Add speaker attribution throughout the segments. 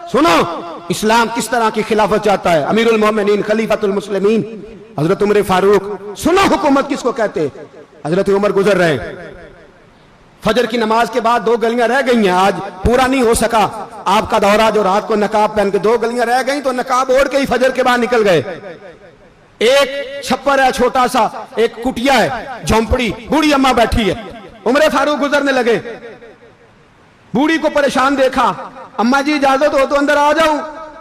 Speaker 1: सुनो इस्लाम किस तरह की खिलाफत चाहता है। अमीरुल मोमिनीन खलीफतुल मुस्लिमीन हजरत उमर फारूक। सुनो हुकूमत किसको कहते हैं। हजरत उमर गुजर रहे, फजर की नमाज के बाद 2 गलियां रह गई हैं, आज पूरा नहीं हो सका आपका दौरा, जो रात को नकाब पहन के 2 गलियां रह गई तो नकाब ओढ़ के ही फजर के बाद निकल गए। एक छप्पर है छोटा सा, एक कुटिया है, झोंपड़ी, बूढ़ी अम्मा बैठी है। उमर फारूक गुजरने लगे, बूढ़ी को परेशान देखा, अम्मा जी इजाजत हो तो अंदर आ जाऊं।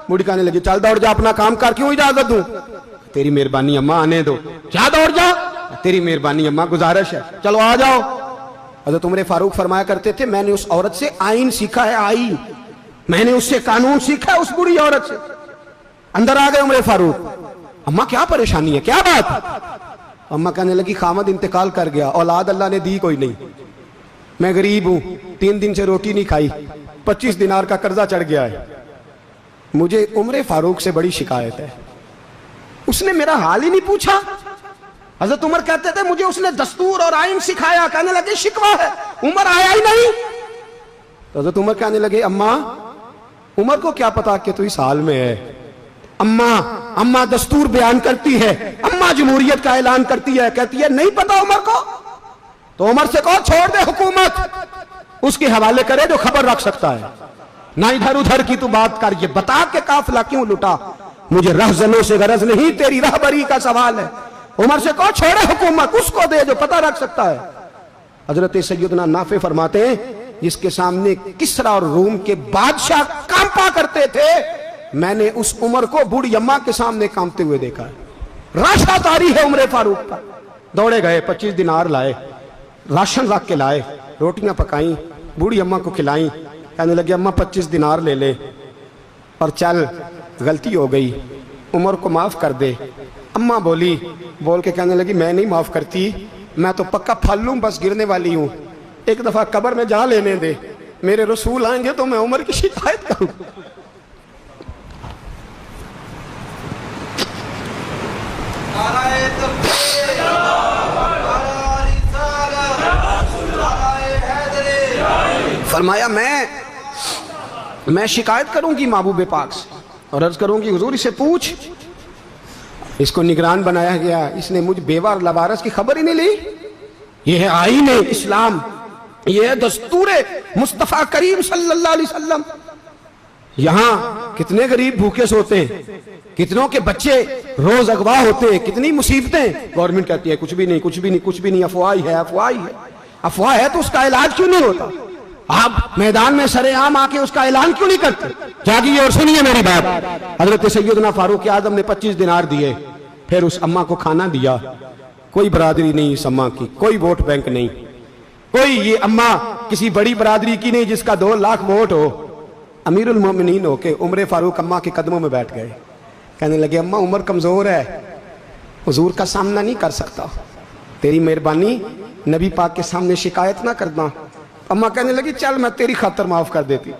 Speaker 1: बूढ़ी कहने लगी चल दौड़ जा, अपना काम कर, क्यों इजाजत दूं। तेरी मेहरबानी अम्मा, आने दो। क्या दौड़ जा, तेरी मेहरबानी अम्मा, गुजारिश है, चलो आ जाओ। हज़रत उमर फारूक फरमाया करते थे मैंने उस औरत से आईन सीखा है, आईन, मैंने उससे कानून सीखा है, उस बुरी औरत से। अंदर आ गए उमर फारूक, अम्मा क्या परेशानी है, क्या बात। अम्मा कहने लगी खामद इंतकाल कर गया, औलाद अल्लाह ने दी कोई नहीं, मैं गरीब हूं, 3 दिन से रोटी नहीं खाई, 25 दिनार का कर्जा चढ़ गया है, मुझे उमर फारूक से बड़ी शिकायत है। उसने मेरा हाल ही नहीं पूछा। हजरत उमर कहते थे मुझे उसने दस्तूर और आइन सिखाया। कहने लगे शिकवा है, उमर आया ही नहीं। तो हजरत उमर कहने लगे अम्मा, उमर को क्या पता कि तू इस हाल में है। अम्मा दस्तूर बयान करती है, अम्मा जमहूरियत का ऐलान करती है, कहती है नहीं पता उमर को। तो उमर से कहो छोड़ दे हुकूमत, उसके हवाले करे जो खबर रख सकता है, ना इधर उधर की तू बात कर। ये बता के काफिला क्यों लुटा, मुझे रहजनों से गरज नहीं, तेरी रहबरी का सवाल है। उमर से कहो छोड़े हुकूमत, उसको दे जो पता रख सकता है। हजरत सैयदना नाफे फरमाते हैं जिसके सामने किसरा और रूम के बादशाह कांपा करते थे, मैंने उस उमर को बूढ़ी अम्मा के सामने कांपते हुए देखा है। राशा तारी है उमर फारूक का। दौड़े गए, 25 दिनार लाए, राशन रख के लाए, रोटियां पकाई, बूढ़ी अम्मा को खिलाई। कहने लगे अम्मा 25 दिनार ले ले और चल, गलती हो गई, उमर को माफ कर दे। अम्मा बोल के कहने लगी मैं नहीं माफ करती, मैं तो पक्का फल लूं, बस गिरने वाली हूं, एक दफा कब्र में जा लेने दे, मेरे रसूल आएंगे तो मैं उमर की शिकायत करूं। फरमाया मैं शिकायत करूंगी महबूब पाक से और अर्ज करूंगी हुजूर इसे पूछ। इसको निगरान बनाया गया, इसने मुझ बेवा और लवारस की खबर ही नहीं ली। यह है आईन इस्लाम, यह है दस्तूर मुस्तफा करीम सल्लल्लाहु अलैहि वसल्लम। यहां कितने गरीब भूखे सोते हैं, कितनों के बच्चे रोज अगवा होते हैं, कितनी मुसीबतें। गवर्नमेंट कहती है कुछ भी नहीं, कुछ भी नहीं, कुछ भी नहीं, अफवाह ही है, अफवाह ही है। अफवाह है तो उसका इलाज क्यों नहीं होता। आप मैदान में सरेआम आके उसका ऐलान क्यों नहीं करते। जागिए और सुनिए मेरी बात। हजरत सैयदना फारूक आजम ने 25 दिनार दिए, फिर उस अम्मा को खाना दिया। कोई बरादरी नहीं इस अम्मा की, कोई वोट बैंक नहीं, कोई ये अम्मा किसी बड़ी बरादरी की नहीं जिसका 2 लाख वोट हो। अमीरुल मोमिनीन होके उमर फारूक अम्मा के कदमों में बैठ गए। कहने लगे अम्मा उमर कमजोर है, हुजूर का सामना नहीं कर सकता, तेरी मेहरबानी नबी पाक के सामने शिकायत ना करना। अम्मा कहने लगी चल मैं तेरी खातर माफ कर देती,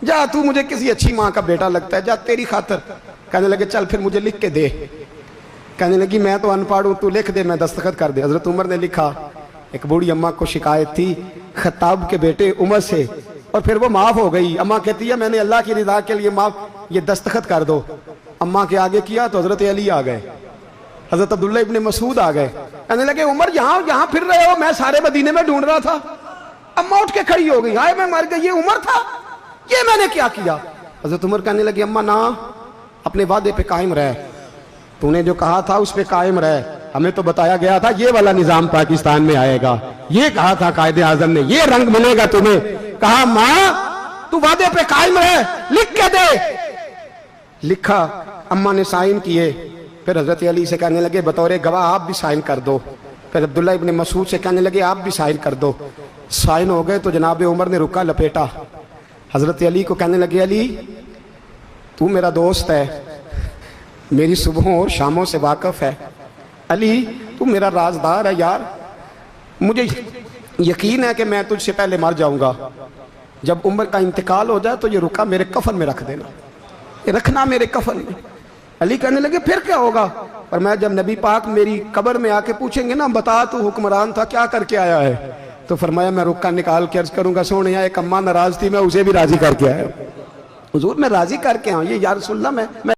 Speaker 1: जा तू मुझे किसी अच्छी माँ का बेटा लगता है, जा तेरी खातर। कहने लगे चल फिर मुझे लिख के दे। कहने लगी मैं तो अनपढ़ हूं, तू लिख दे, मैं दस्तखत कर दे। हजरत उमर ने लिखा। एक बूढ़ी अम्मा को शिकायत थी खत्ताब के बेटे उमर से, और फिर वो माफ हो गई। अम्मा कहती है मैंने अल्लाह की रिदा के लिए माफ, ये दस्तखत कर दो। अम्मा के आगे किया तो हजरत अली आ गए, हजरत अब्दुल्ला इब्ने मसूद आ गए। कहने लगे उमर यहाँ फिर रहे हो, मैं सारे मदीने में ढूंढ रहा था। अम्मा उठ के खड़ी हो गई, हाय मैं मर गई, ये उमर था, ये मैंने क्या किया। हजरत उमर कहने लगे अम्मा ना, अपने वादे पे कायम रह, तूने जो कहा था उस पे कायम रह। हमें तो बताया गया था ये वाला निजाम पाकिस्तान में आएगा, ये कहा था कायदे आजम ने, ये रंग मिलेगा तुम्हें। कहा माँ तू वादे पे कायम रह, लिख के दे। लिखा, अम्मा ने साइन किए। फिर हजरत अली से कहने लगे बतौर गवाह आप भी साइन कर दो। फिर अब्दुल्ला इब्ने मसूद से कहने लगे आप भी साइन कर दो। साइन हो गए तो जनाब उमर ने रुका लपेटा। हजरत अली को कहने लगे अली तू मेरा दोस्त है, मेरी सुबहों और शामों से वाकिफ है, अली तू मेरा राजदार है यार, मुझे यकीन है कि मैं तुझसे पहले मर जाऊंगा, जब उमर का इंतकाल हो जाए तो ये रुका मेरे कफन में रख देना, ये रखना मेरे कफन में। अली कहने लगे फिर क्या होगा। पर मैं जब नबी पाक मेरी कब्र में आके पूछेंगे ना बता तू हुक्मरान था क्या करके आया है, तो फरमाया मैं रुक्का निकाल के अर्ज करूंगा सोने एक अम्मा नाराज थी मैं उसे भी राजी करके आया। हुजूर मैं राजी करके आऊँ, ये या रसूलल्लाह मैं